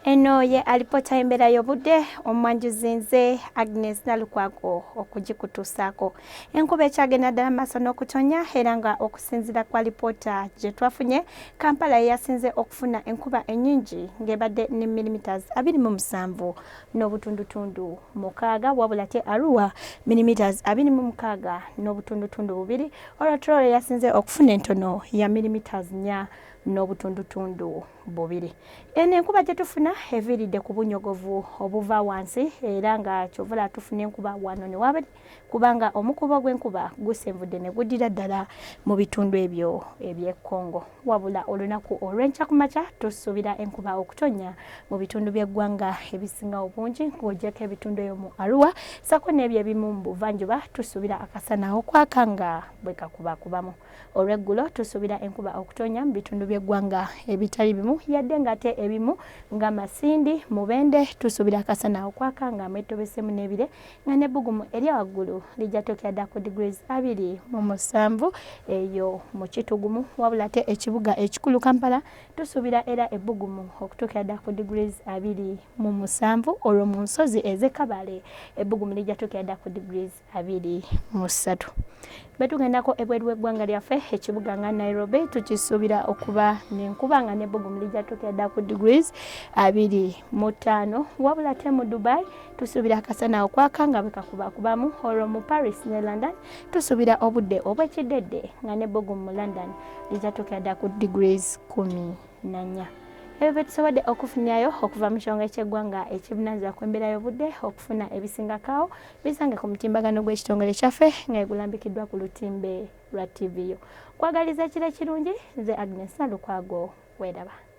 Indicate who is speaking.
Speaker 1: Eno ye alipota embera y'obudde omwanjuzi nze Agnes Nalukwago okugikutuusaako. Enkuba ekyagenda ddala maaso n'okutonya era nga okusinziira kwa alipoota gye twafunye, Kampala yasinze okufuna enkuba ennyingi ng'ebadde ne millimeters 27 n'obutundutundu 6 wabula ate Arua millimeters 26 n'obutundutundu 2, Orotooro yasinze okufuna entono ya millimeters 4 n'obutundutundu 2. Eno enkuba gye tufuna eviiridde ku bunyogovu obuva wansi era nga kyovula tufuna enkuba wano ne wabiri kubanga omukubo gw'enkuba gusenvudde ne guddira ddala mu bitundu ebyo eby'e Congo. Wabula olunaku olw'enkya ku makya tusuubira enkuba okutonya mu bitundu by'eggwanga ebisinga obungi ng'ogyeko ebitundu eyo mu Arua sako n'ebyo ebimu mu buvanjuba tusuubira akasana okwaka nga bwe kakubakubamu. Olw'eggulo tusuubira enkuba okutonya mu bitundu by'eggwanga ebitali bimu yadde ng'ate ebimu nga Masindi, Mubende tusuubira akasana okwaka nga mwetobesemu n'ebire nga n'ebbugumu erya waggulu lijja tokya ddala ku degrees 27 eyo mu kitugumu wabula ate ekibuga ekikulu Kampala tusuubira era ebbugumu okutuukira ddala ku degrees 27 olwo mu nsozi ez'e Kabale ebbugumu lijja tokya ddala ku degrees 23. Betugendako ebweru w'eggwanga lyaffe ekibuga nga Nairobi tukisuubira okuba n'enkuba nga n'ebbugumu lijja tokya ddala ku degrees 25 wabula ate mu Dubai tusuubira akasana okwaka nga bwekakubakubamu olwo mu Paris ne London tusuubira obudde obw'ekiddedde nga n'ebbugumu mu London lijja tokya ddala ku degrees 14. Ebyo bye tusobodde okufunyayo okuva mu kyongo ky'eggwanga ekivunaanyizibwa ku mbeera y'obudde okufuna ebisingakaawo bisange ku mutimbagano gw'ekitongole kyaffe nga egulambikiddwa ku lutimbe lwa TV yo. Kwagaliza ekiro ekirungi nze Agnes Nalukwago weeraba.